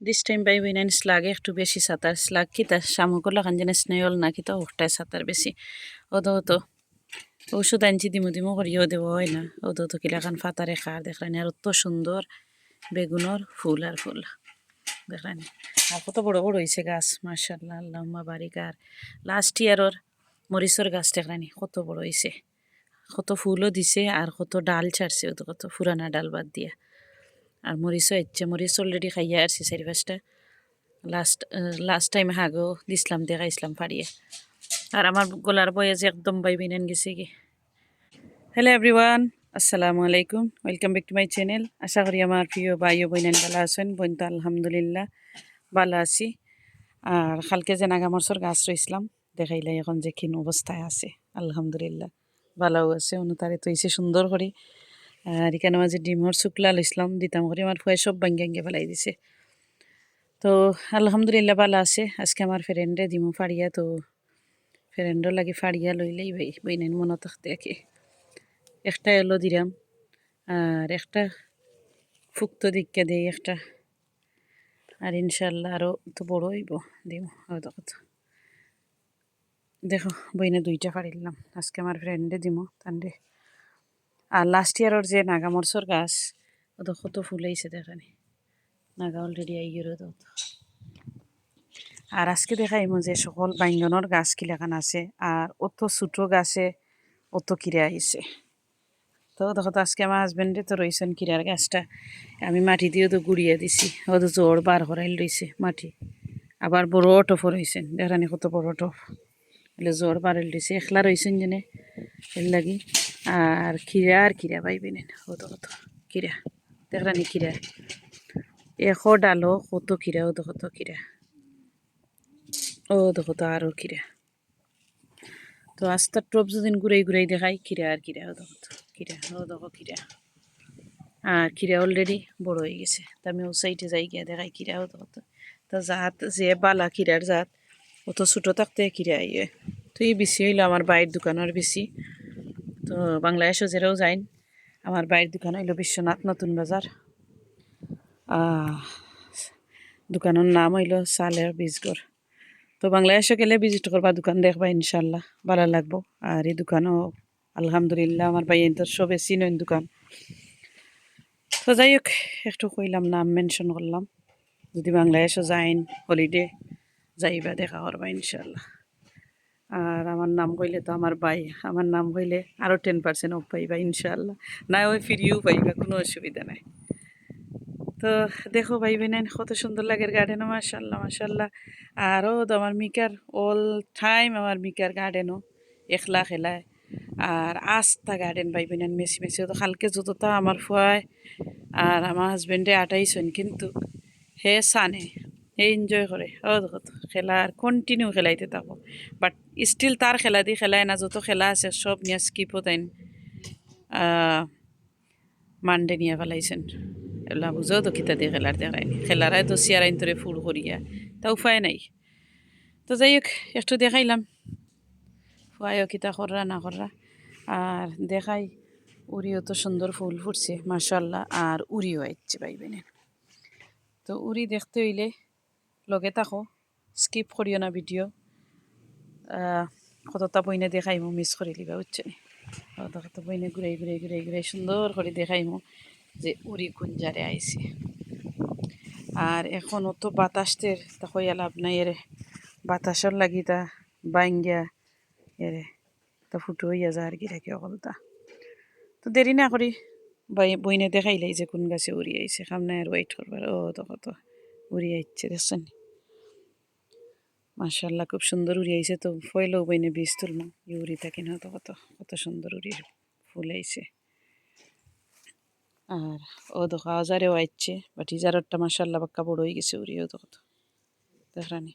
This time by benign স্লাগে একটু বেশি সাঁতার স্লাগ কিতা শামুকলা খান যেন স্নেহল না কিতা ওটাই সাঁতার বেশি ওতো ঔষধ আনছি দিমু দিমু করিও দেবো হয় না ওতো কিলাখান ফাতারে খার দেখলানি আর অত সুন্দর বেগুনের ফুল আর ফুল দেখলানি আর কত বড় বড় হয়েছে গাছ মার্শাল্লাহ আল্লাহ বারিক আর লাস্ট ইয়ারর মরিচর গাছ দেখলানি কত বড় হয়েছে কত ফুলও দিছে আর কত ডাল ছাড়ছে কত পুরানা ডাল বাদ দিয়া আর মরিচও হচ্ছে মরিচ অলরেডি খাইয়া আসছে 4-5টা লাস্ট টাইম হাগও দিছিলাম দেখাইছিলাম ফাড়িয়ে আর আমার গলার বয়ে যে একদম বাই বিনেন গেছে কি হ্যালো এভরিওয়ান আসসালামু আলাইকুম welcome back to my channel আশা করি আমার প্রিয় ভাই ও বইনেন ভালো আছেন বোন তো আলহামদুলিল্লাহ ভালো আছি আর কালকে যে নাগামরসর গাছ রইছিলাম দেখাইলাই এখন যে কিন অবস্থায় আছে আলহামদুলিল্লাহ ভালোও আছে অনুতারে তো এসে সুন্দর করে আর এখানে মাঝে ডিমর শুকলা লইছিলাম দিতাম করে আমার ফুয়াই সব ভাঙ্গে ফেলাই দিছে তো আলহামদুলিল্লাহ ভালো আছে আজকে আমার ফ্রেন্ডে দিমু ফাড়িয়া তো ফ্রেন্ডর লাগে ফাড়িয়া লইলেই ভাই বইনেন মনে থাকতে একে একটা এলো দিলাম আর একটা ফুক্ত দিককে দিই একটা আর ইনশাল্লাহ আরও তো বড় হইব দিব কথা দেখো বইনে 2টা ফাড়িলাম আজকে আমার ফ্রেন্ডে দিমু তান্ডে আর লাস্ট ইয়ারের যে নাগামরসর গাছ ও তো কত ফুল হয়েছে দেখানি নাগা অলরেডি আই গেল তো আর আজকে দেখাইমো যে সকল বাইঙ্গনের গাছ কিলাখান আছে আর অত ছোটো গাছে অত কিরে আইছে তো দেখো তো আজকে আমার হাজব্যান্ডে তো রয়েছেন কিরার গাছটা আমি মাটি দিয়েও তো গুড়িয়ে দিছি ও তো জোর বার করাইল রয়েছে মাটি আবার বড় টফও রয়েছেন দেখানি কত বড় টফ এলে জোর বাড়াইল রয়েছে একলা রয়েছেন যেনে এর লাগি আর কিরা পাইবেন ও তো কত কিরা দেখানি কিরা ডালো কত কিরা ও তো কত কিরা ও দেখো তো আরও কিরা তো আস্তার টপ যদি ঘুরাই দেখাই কিরা আর কিরা ও দেখো কিরা ও দেখো কিরা আর কিরা অলরেডি বড় হয়ে গেছে তা আমি ও সাইডে যাই গিয়া দেখাই কিরা ও দেখো তা জাত যে বালা কিরার জাত অত ছোটো থাকতে কিরা আইয়ে তো এই বেশি হইলো আমার বাইরের দোকানের বেশি তো বাংলাদেশও যেরাও যাইন আমার বাইরের দোকান হইলো বিশ্বনাথ নতুন বাজার দোকানের নাম হইল সালের বীজগড় তো বাংলাদেশে গেলে ভিজিট করবা দোকান দেখবা ইনশাল্লাহ ভালো লাগবো আর এই দোকানও আলহামদুলিল্লাহ আমার ভাইয়ের সবে চিনইন দোকান তো যাই হোক একটু কইলাম নাম মেনশন করলাম যদি বাংলাদেশও যাইন হলিডে যাইবা দেখা করবা ইনশাল্লাহ আর আমার নাম কইলে তো আমার ভাই আমার নাম কইলে আরও 10% অফ পাইবা ইনশাল্লাহ না ওই ফিরিও পাইবা কোনো অসুবিধা নাই তো দেখো ভাই বোনেন কত সুন্দর লাগে গার্ডেনও মাশাল্লাহ আরও তো আমার মিকার অল টাইম আমার মিকার গার্ডেনও একলা খেলায় আর আস্তা গার্ডেন ভাই বোনেন মেসি তো কালকে যতটা আমার ফুয়ায় আর আমার হাজবেন্ডে আটাইছেন কিন্তু হে সানে হে এনজয় করে ও দেখো খেলা আর কন্টিনিউ খেলাইতে থাকো বাট স্টিল তার খেলা দি খেলায় না যত খেলা আছে সব নিয়ে স্কিপও তাই মানডে নিয়ে ফেলাইছেন এগুলা বুঝো তো কিতা দিয়ে খেলার দেখায়নি খেলারাই তো চেয়ার আইন তোরে ফুল করিয়া তা উপায় নাই তো যাই হোক একটু দেখাইলাম ফুয়াইও কিতা কররা না কররা আর দেখাই উড়িও তো সুন্দর ফুল ফুটছে মাশাল্লাহ আর উড়িও আইচ্ছে পাইবেন তো উড়ি দেখতে হইলে লগে থাকো স্কিপ করিও না ভিডিও কতটা বইনে দেখাইমো মিস করে লিবা বুঝছে কত বইনে ঘুরাই সুন্দর করে দেখাইমো যে উড়ি কোন জারে আইছে আর এখন অত বাতাসের তা হইয়া লাভ নাই এরে বাতাসর লাগি তা বাইঙ্গা এরে তা ফুটো হইয়া যা আর কি থাকে অকলতা তো দেরি না করি বইনে দেখাইলাই যে কোন গাছে উড়ি আইছে সামনে আর ওয়েট করবার ও তো কত উড়ি আইছে দেখছেন মাশাল্লাহ খুব সুন্দর উড়ি আইছে তো ফয়লেও বইনে বীজ তুললাম এই উড়ি থাকে না তো কত কত সুন্দর উড়ির ফুল আইছে আর ও দেখো আজারেও আইচ্ছে বাট ইজারটা মাশাল্লাহ বাক্কা বড় হয়ে গেছে উড়িও তো কত দেখরানি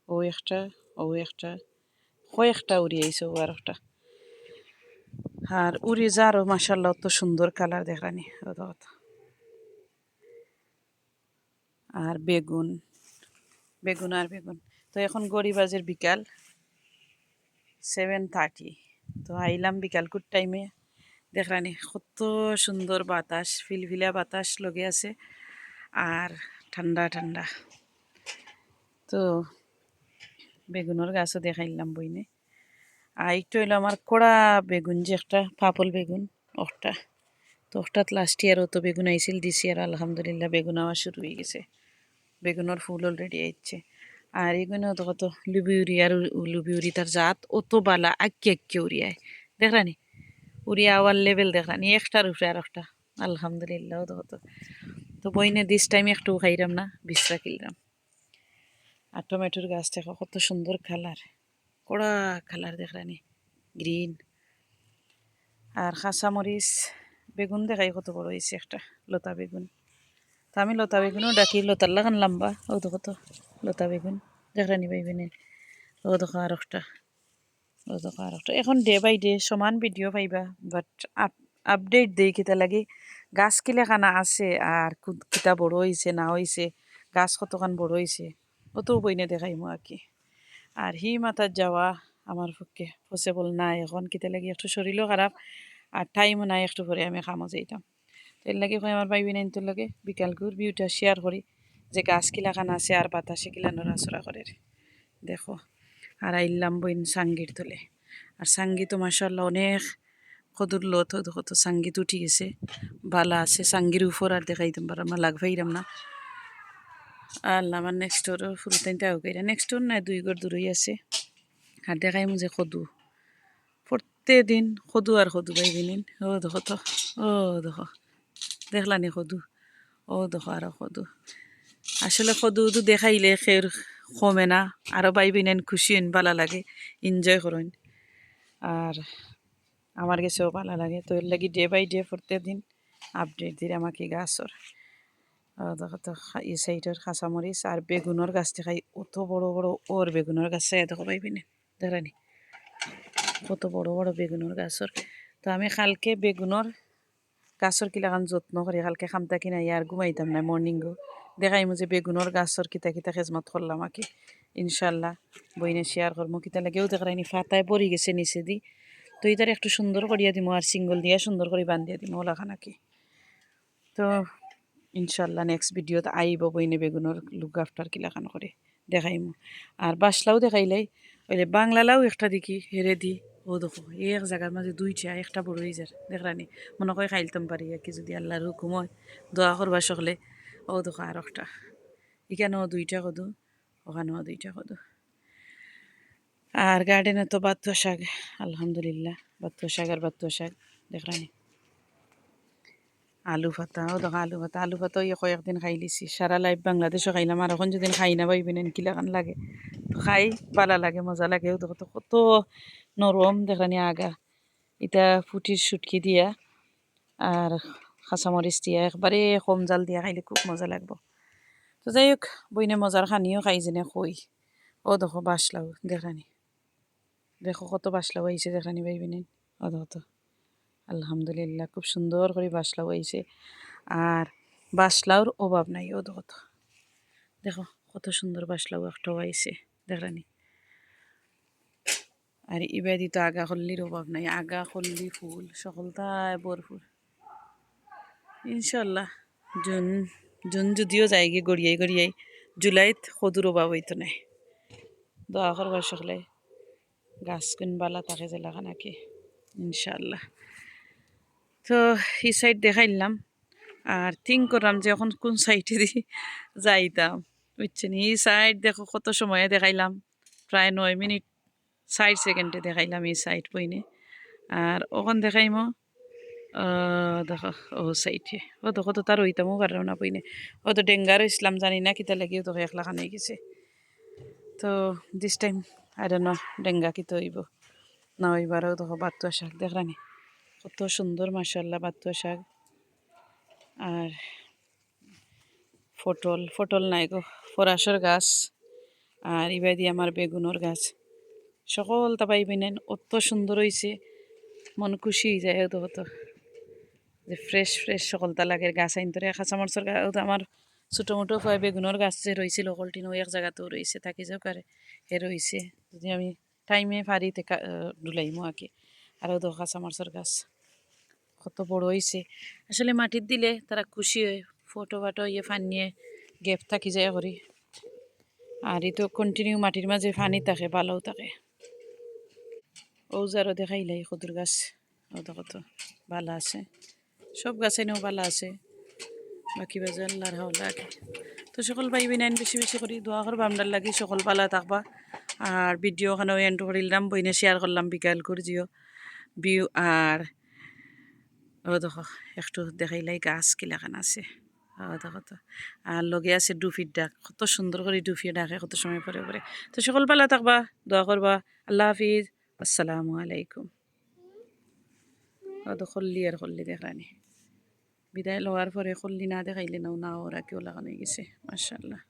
ও একটা কয়েকটা উড়ি আইছে ও আর একটা আর উড়ি যারও মাশাল্লাহ অত সুন্দর কালার দেখরানি ও তো কত আর বেগুন তো এখন গড়িবাজের বিকাল 7:30 তো আইলাম বিকালকুর টাইমে দেখরানি কত সুন্দর বাতাস ফিলফিলা বাতাস লগে আছে আর ঠান্ডা ঠান্ডা। তো বেগুনের গাছও দেখাইলাম বইনে। আর একটু হইলো আমার কড়া বেগুন, যে একটা পাপল বেগুন ওটা, তো হঠাৎ লাস্ট ইয়ার তো বেগুন আইছিল, দিস ইয়ার আলহামদুলিল্লাহ বেগুন আওয়া শুরু হয়ে গেছে, বেগুনের ফুল অলরেডি আইছে। আর এগুলো তো কত লুবি আর লুবি তার জাত অত বালা আঁকি আঁকি উড়িয়ায়, দেখরানি উড়িয়া আওয়ার লেভেল দেখরানি, একটার উপরে আর একটা আলহামদুলিল্লাহ তো কত। তো বইনে দিস টাইম একটু খাইলাম না, বিশ্রা কিনলাম। আর টমেটোর গাছ দেখো কত সুন্দর কালার, কড়া কালার দেখরানি গ্রিন। আর কাঁচামরিচ, বেগুন দেখাই কত বড় হয়েছে একটা লতা বেগুন। তো আমি লতা বেগুনও ডাকি, লতার লাগান লম্বা, ও দেখো তো লতা বেগুন দেখরানি পাইবেন। ও দেখো আর একটা, ও দেখো আর একটা। এখন ডে বাই ডে সমান ভিডিও পাইবা, বাট আপডেট দেই কিতা লাগে গাছ কিলে খানা আছে আর কিতা বড় হয়েছে না হয়েছে, গাছ কতখান বড় হয়েছে অত বইনে দেখাইমু আর কি। আর হি মাথার যাওয়া আমার পক্ষে পসিবল নাই এখন, কিতা লাগে একটু শরীরও খারাপ আর টাইমও নাই, একটু পরে আমি খামো যাইতাম। তো এর লাগে আমার ভাইবি নাইন তোর লাগে বিকাল ঘুর ভিউটা শেয়ার করি, যে গাছ কিলা খান আছে আর বাতাসে কিলা নড়াচড়া করে দেখো। আর আইলাম বইন সাঙ্গির তোলে, আর সাঙ্গি তো মাশাআল্লাহ অনেক কদুর লত কত সাঙ্গিত উঠি গেছে, বালা আছে সাঙ্গির উপর আর দেখাইতাম পারাম না, লাগ ভাইরাম না। আল্লাহ আমার নেক্সট ডোর ফুরুতাইতে আউকাইরা, নেক্সট ডোর নাই 2 ঘর দূরই আছে। আর দেখাই যে কদু প্রত্যেক দিন কদু আর কদু পাইবি নিন। ও দেখো তো, ও দেখো দেখলানি কদু, ও দেখো আরো কদু। আসলে কদু তো দেখাইলে খের কমে না, আরো পাইবি নেন খুশি হইন, ভালো লাগে, এনজয় করেন। আর আমার কাছেও ভালো লাগে, তো এর লাগি ডে বাই ডে প্রত্যেক দিন আপডেট দিই আমাকে গাছর। দেখো তো এই সাইডের কাঁচামরিচ আর বেগুনের গাছ দেখাই অত বড় বড়, ওর বেগুনের গাছ দেখো পাইবি না দেখানি কত বড় বড় বেগুনের গাছর। তো আমি কালকে বেগুনের গাছর কিলাখান যত্ন করি, কালকে খামতা কিনা আর ঘুমাইতাম না, মর্নিংও দেখাইমু যে বেগুনের গাছর কিতা কিতা খেজমত করলাম আকি, ইনশাল্লাহ বইনে শেয়ার করবো। কিতা লাগেও দেখাইনি ফাতায় পরি গেছে নিচে দি, তো ইতার একটু সুন্দর করিয়া দিমু আর সিঙ্গল দিয়া সুন্দর করে বান্ধিয়া দিমু ওলাখান আকি। তো ইনশাল্লাহ নেক্সট ভিডিওতে আইব বইনে বেগুনের লুক আফটার কিলাখান করে দেখাইমু। আর বাসলাও দেখাইলাই, ওইলে বাংলা লাউ একটা দেখি হেরে দি, ও দেখো এক জায়গার মাঝে দুইটা, একটা বড় হয়ে যার দেখরানি, মনে করে খাইলতাম পারি আর কি যদি আল্লাহর হুকুম হয়, দোয়া করবা সকলে। ও দেখো আর একটা, এখানেও 2টা কদু, ওখানেও 2টা কদু। আর গার্ডেনে তো বাতুয়া শাক, আলহামদুলিল্লাহ বাতুয়া শাক আর বাতুয়া শাক দেখরানি। আলু ভাতা, ও দেখো আলু ভাতা, আলু ভাতা ইয়ে কয়েকদিন খাই লিছি, সারা লাইফ বাংলাদেশও খাইলাম, আর এখন যদি খাই না পাইবেন কিলাখান লাগে, তো খাই ভালো লাগে মজা লাগে। ও দেখো তো কত নরম দেখানি আগা, এটা ফুটির সুটকি দিয়া আর কাঁচামরিচ দিয়া একবারে কম জাল দিয়া খাইলে খুব মজা লাগবো। তো যাই হোক বইনে মজার খানিও খাই যেনে কই। ও দেখো বাসলাও দেখানি, দেখো কত বাসলাও আইছে দেখানি পাইবেন। ও দেখো তো আলহামদুলিল্লাহ খুব সুন্দর করে বাসলাও আইছে, আর বাসলাওর অভাব নাই। ও দেখো তো, দেখো কত সুন্দর বাসলাও একটাও আইছে দেখানি। আর ইবাদি তো আগা খল্লির অভাব নাই, আগা খল্লি ফুল সকলটাই ভরপুর। ইনশাল্লাহ জুন জুন যদিও যায়গে গড়িয়াই গড়িয়াই, জুলাইত সদুর অভাব হইতো নাই। দোয়া করবার সকলে গাছ কোন বালা থাকে জেলাখান নাকি ইনশাল্লাহ। তো এই সাইড দেখাইলাম, আর থিঙ্ক করলাম যে এখন কোন সাইডে দিয়ে যাইতাম বুঝছেন। এই সাইড দেখো কত সময়ে দেখাইলাম, প্রায় 9 মিনিট 60 সেকেন্ডে দেখাইলাম এই সাইড বইনে। আর ওখান দেখাইমো দেখো ও সাইডে, ও দেখো তো তার হইতামও পারলাম না বইনে, ও তো ডেঙ্গারও ইসলাম জানি না কিতা লাগিও তো একলা খানে গেছে। তো this time I don't know ডেঙ্গা কিতো হইব না হইবারও দেখো বাতুয়া শাক দেখলানি কত সুন্দর মাশাআল্লাহ বাতুয়া শাক। আর ফটল, ফটল নাই গো, ফরাসর গাছ, আর ইবাদি আমার বেগুনের গাছ সকল তা পাইবেন অত সুন্দর হয়েছে, মন খুশি হয়ে যায়। তো হতো যে ফ্রেশ ফ্রেশ সকলতা লাগে গাছ আইন তোরে কাঁচামরচর গাছ আমার ছোটো মোটো বেগুনের গাছ যে রয়েছিল কলটিন ওই এক জায়গাতেও রয়েছে, থাকি যাও কারে হে রয়েছে, যদি আমি টাইমে পারি ডুলাইমো আঁকি। আরও তো কাঁচামরচর গাছ কত বড় হয়েছে, আসলে মাটির দিলে তারা খুশি হয়, ফটো ফাটো ইয়ে ফানিয়ে গ্যাপ থাকি যায় করি আর এই তো কন্টিনিউ মাটির মাঝে পানি থাকে ভালোও থাকে ঔজারও দেখাইলাই কদুর গাছ ও দেখো তো ভালো আছে সব গাছে নেও ভালো আছে বাকি বাজে আল্লাহর হাওলা আর কি। তো সকল ভাই বিনাইন বেশি বেশি করে দোয়া করবা আমরার লাগি সকল ভালো থাকবা আর ভিডিও ওখানেও এন্ড করিলাম বইনে শেয়ার করলাম বিকাল করে দিও বিউ আর ও দেখো একটু দেখাইলাই গাছ কিলাখান আছে ও দেখো তো আর লগে আছে ডুফির ডাক কত সুন্দর করে ডুফিয়ে ডাকে কত সময় পরে পরে তো সকল ভালো থাকবা দোয়া করবা আল্লাহ হাফিজ আসসালামু আলাইকুম ও তো খল্লি আর খল্লি দেখানি বিদায় লওয়ার পরে খল্লি না দেখাইলে নাও না ওরা কেউ লাগানো গেছে মাশাআল্লাহ।